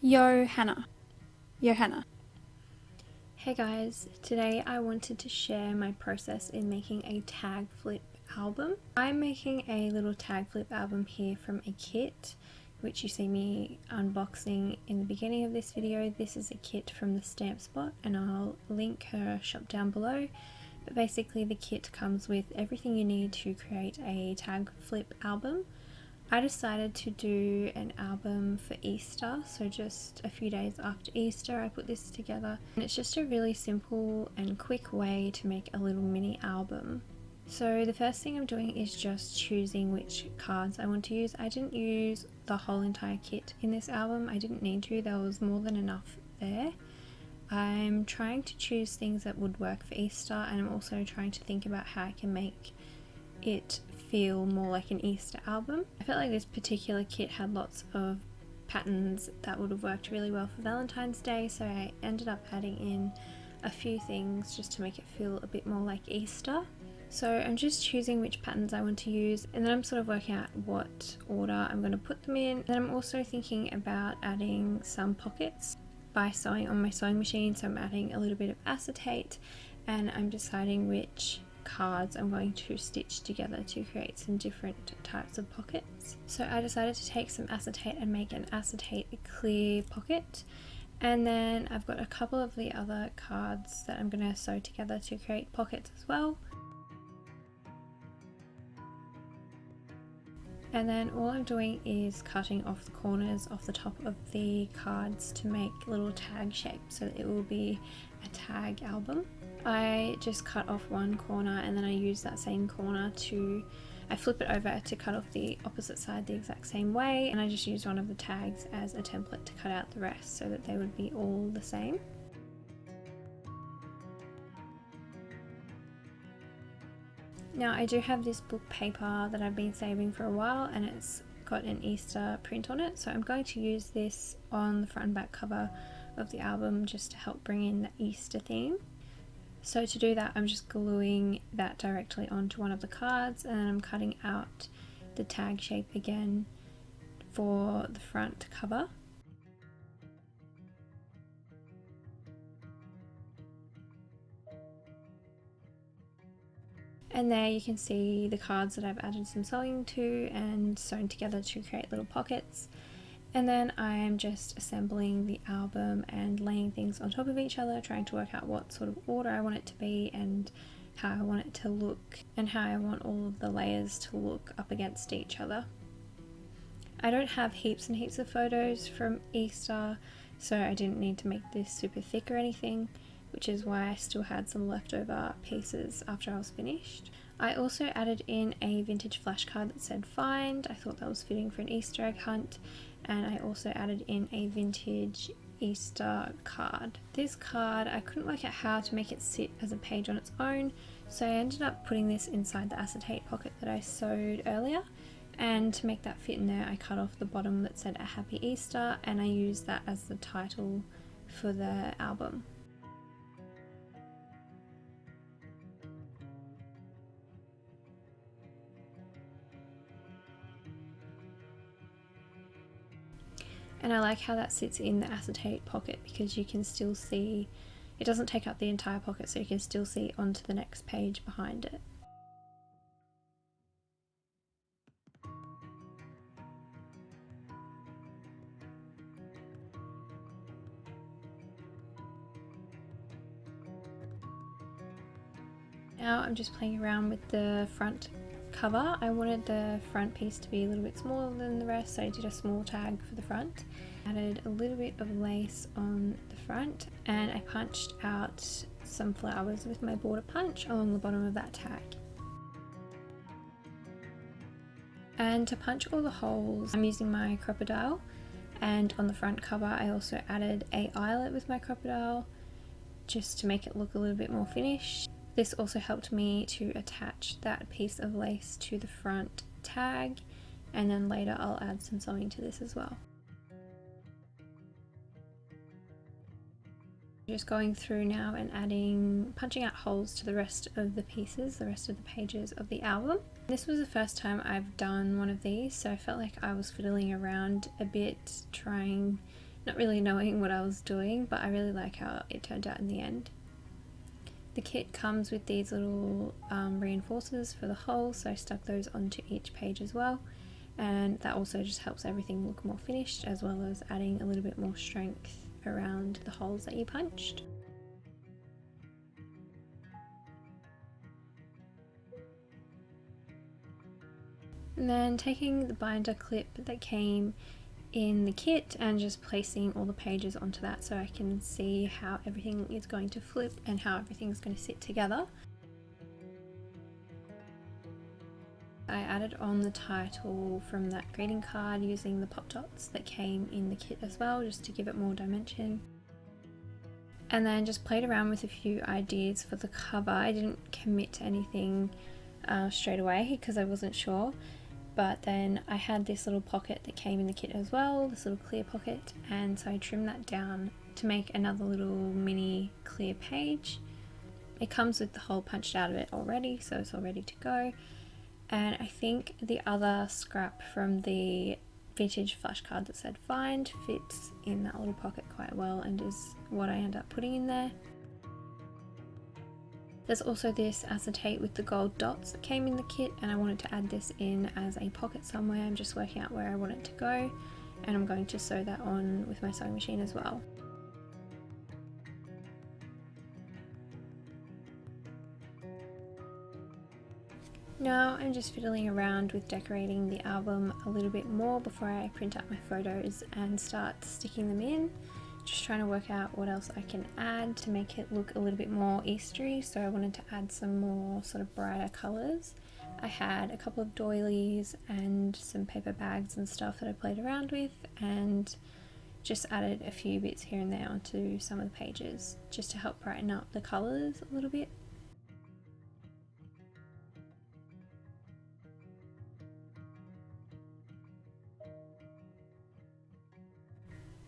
Johanna. Hey guys, today I wanted to share my process in making a tag flip album. I'm making a little tag flip album here from a kit which you see me unboxing in the beginning of this video. This is a kit from the Stamp Spot and I'll link her shop down below. But basically the kit comes with everything you need to create a tag flip album. I decided to do an album for Easter, so just a few days after Easter I put this together, and it's just a really simple and quick way to make a little mini album. So the first thing I'm doing is just choosing which cards I want to use. I didn't use the whole entire kit in this album, I didn't need to, there was more than enough there. I'm trying to choose things that would work for Easter, and I'm also trying to think about how I can make it feel more like an Easter album. I felt like this particular kit had lots of patterns that would have worked really well for Valentine's Day, so I ended up adding in a few things just to make it feel a bit more like Easter. So I'm just choosing which patterns I want to use, and then I'm sort of working out what order I'm going to put them in. Then I'm also thinking about adding some pockets by sewing on my sewing machine, so I'm adding a little bit of acetate, and I'm deciding which cards I'm going to stitch together to create some different types of pockets. So I decided to take some acetate and make an acetate clear pocket, and then I've got a couple of the other cards that I'm going to sew together to create pockets as well. And then all I'm doing is cutting off the corners off the top of the cards to make little tag shapes so that it will be a tag album. I just cut off one corner and then I use that same corner I flip it over to cut off the opposite side the exact same way, and I just use one of the tags as a template to cut out the rest so that they would be all the same. Now I do have this book paper that I've been saving for a while, and it's got an Easter print on it, so I'm going to use this on the front and back cover of the album just to help bring in the Easter theme. So to do that I'm just gluing that directly onto one of the cards, and then I'm cutting out the tag shape again for the front cover. And there you can see the cards that I've added some sewing to and sewn together to create little pockets. And then I'm just assembling the album and laying things on top of each other, trying to work out what sort of order I want it to be and how I want it to look and how I want all of the layers to look up against each other. I don't have heaps and heaps of photos from Easter, so I didn't need to make this super thick or anything, which is why I still had some leftover pieces after I was finished. I also added in a vintage flashcard that said "Find." I thought that was fitting for an Easter egg hunt, and I also added in a vintage Easter card. This card, I couldn't work out how to make it sit as a page on its own, so I ended up putting this inside the acetate pocket that I sewed earlier, and to make that fit in there I cut off the bottom that said "A Happy Easter," and I used that as the title for the album. And I like how that sits in the acetate pocket because you can still see, it doesn't take up the entire pocket, so you can still see onto the next page behind it. Now I'm just playing around with the front cover. I wanted the front piece to be a little bit smaller than the rest, so I did a small tag for the front. Added a little bit of lace on the front, and I punched out some flowers with my border punch along the bottom of that tag. And to punch all the holes I'm using my crocodile, and on the front cover I also added a eyelet with my crocodile just to make it look a little bit more finished. This also helped me to attach that piece of lace to the front tag, and then later I'll add some sewing to this as well. Just going through now and punching out holes to the rest of the pieces, the rest of the pages of the album. This was the first time I've done one of these, so I felt like I was fiddling around a bit trying not really knowing what I was doing, but I really like how it turned out in the end. The kit comes with these little reinforcers for the holes, so I stuck those onto each page as well, and that also just helps everything look more finished, as well as adding a little bit more strength around the holes that you punched. And then taking the binder clip that came in the kit and just placing all the pages onto that so I can see how everything is going to flip and how everything's going to sit together. I added on the title from that greeting card using the pop dots that came in the kit as well, just to give it more dimension. And then just played around with a few ideas for the cover. I didn't commit to anything straight away because I wasn't sure. But then I had this little pocket that came in the kit as well, this little clear pocket, and so I trimmed that down to make another little mini clear page. It comes with the hole punched out of it already, so it's all ready to go. And I think the other scrap from the vintage flashcard that said find fits in that little pocket quite well and is what I end up putting in there. There's also this acetate with the gold dots that came in the kit, and I wanted to add this in as a pocket somewhere. I'm just working out where I want it to go, and I'm going to sew that on with my sewing machine as well. Now I'm just fiddling around with decorating the album a little bit more before I print out my photos and start sticking them in. Just trying to work out what else I can add to make it look a little bit more Eastery, so I wanted to add some more sort of brighter colours. I had a couple of doilies and some paper bags and stuff that I played around with, and just added a few bits here and there onto some of the pages just to help brighten up the colours a little bit.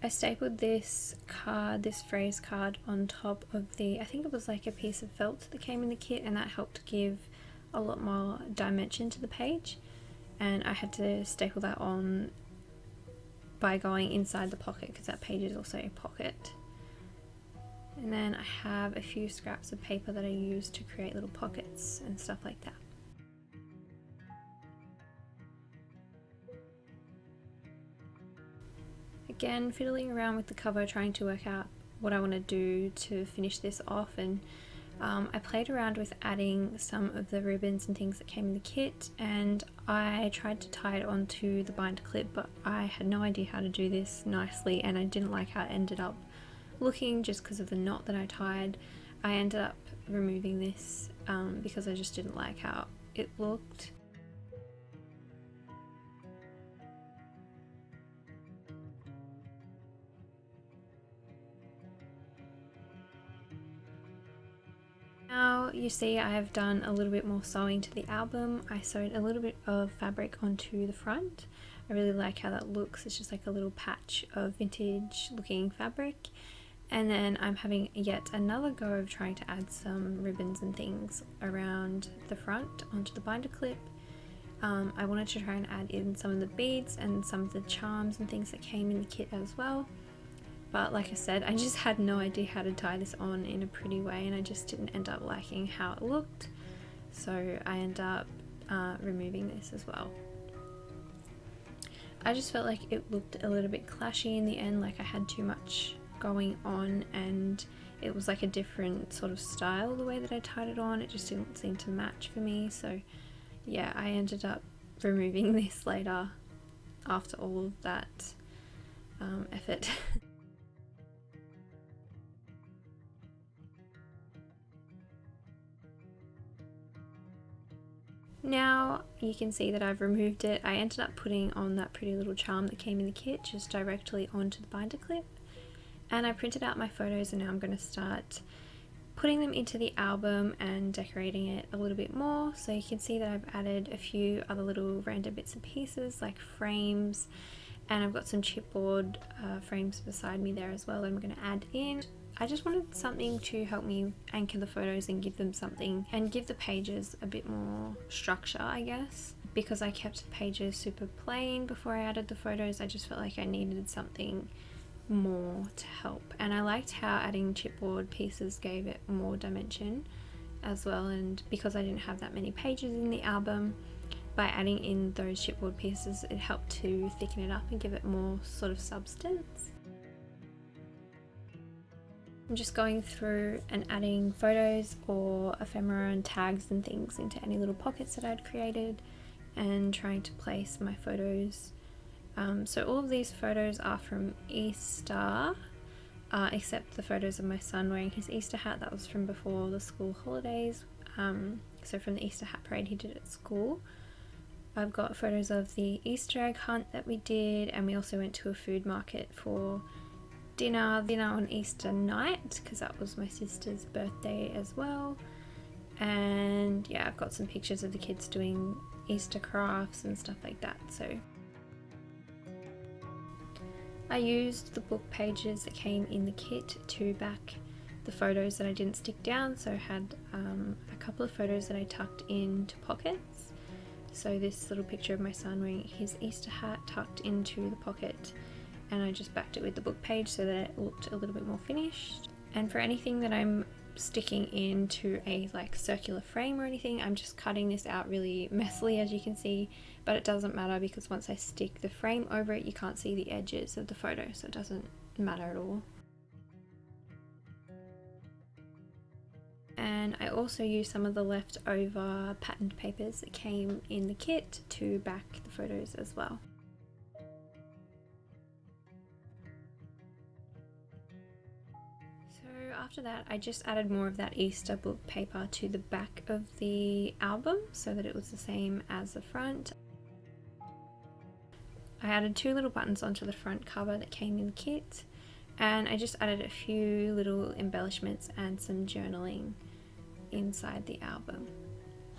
I stapled this card, this phrase card, on top of the, I think it was like a piece of felt that came in the kit, and that helped give a lot more dimension to the page. And I had to staple that on by going inside the pocket because that page is also a pocket. And then I have a few scraps of paper that I used to create little pockets and stuff like that. Again, fiddling around with the cover, trying to work out what I want to do to finish this off, and I played around with adding some of the ribbons and things that came in the kit, and I tried to tie it onto the binder clip, but I had no idea how to do this nicely, and I didn't like how it ended up looking just because of the knot that I tied. I ended up removing this because I just didn't like how it looked. Now you see I have done a little bit more sewing to the album. I sewed a little bit of fabric onto the front. I really like how that looks. It's just like a little patch of vintage looking fabric. And then I'm having yet another go of trying to add some ribbons and things around the front onto the binder clip. I wanted to try and add in some of the beads and some of the charms and things that came in the kit as well. But like I said, I just had no idea how to tie this on in a pretty way, and I just didn't end up liking how it looked. So I ended up removing this as well. I just felt like it looked a little bit clashy in the end, like I had too much going on, and it was like a different sort of style the way that I tied it on. It just didn't seem to match for me. So yeah, I ended up removing this later after all of that effort. Now you can see that I've removed it. I ended up putting on that pretty little charm that came in the kit just directly onto the binder clip, and I printed out my photos, and now I'm going to start putting them into the album and decorating it a little bit more. So you can see that I've added a few other little random bits and pieces like frames, and I've got some chipboard frames beside me there as well that I'm going to add in. I just wanted something to help me anchor the photos and give them something, and give the pages a bit more structure, I guess. Because I kept the pages super plain before I added the photos, I just felt like I needed something more to help. And I liked how adding chipboard pieces gave it more dimension as well, and because I didn't have that many pages in the album, by adding in those chipboard pieces it helped to thicken it up and give it more sort of substance. I'm just going through and adding photos or ephemera and tags and things into any little pockets that I'd created and trying to place my photos. So all of these photos are from Easter, except the photos of my son wearing his Easter hat. That was from before the school holidays, so from the Easter hat parade he did at school. I've got photos of the Easter egg hunt that we did, and we also went to a food market for dinner on Easter night because that was my sister's birthday as well. And yeah, I've got some pictures of the kids doing Easter crafts and stuff like that. So I used the book pages that came in the kit to back the photos that I didn't stick down, so I had a couple of photos that I tucked into pockets. So this little picture of my son wearing his Easter hat tucked into the pocket, and I just backed it with the book page so that it looked a little bit more finished. And for anything that I'm sticking into a like circular frame or anything, I'm just cutting this out really messily, as you can see, but it doesn't matter because once I stick the frame over it you can't see the edges of the photo, so it doesn't matter at all. And I also used some of the leftover patterned papers that came in the kit to back the photos as well. So after that I just added more of that Easter book paper to the back of the album so that it was the same as the front. I added 2 little buttons onto the front cover that came in the kit, and I just added a few little embellishments and some journaling inside the album.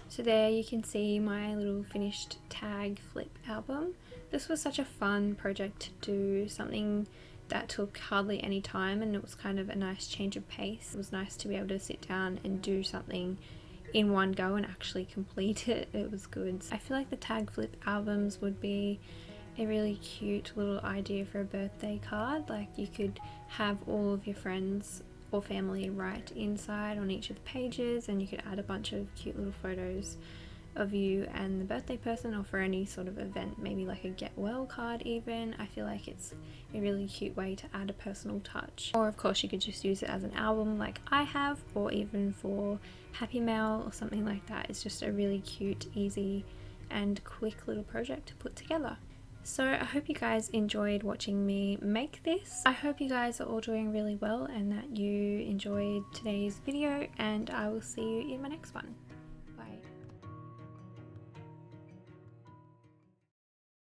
So there you can see my little finished Tagflip album. This was such a fun project to do, something that took hardly any time, and it was kind of a nice change of pace. It was nice to be able to sit down and do something in one go and actually complete it. It was good. I feel like the Tagflip albums would be a really cute little idea for a birthday card. Like you could have all of your friends or family write inside on each of the pages, and you could add a bunch of cute little photos of you and the birthday person, or for any sort of event, maybe like a get well card even. I feel like it's a really cute way to add a personal touch. Or of course you could just use it as an album like I have, or even for Happy Mail or something like that. It's just a really cute, easy and quick little project to put together. So I hope you guys enjoyed watching me make this. I hope you guys are all doing really well and that you enjoyed today's video, and I will see you in my next one.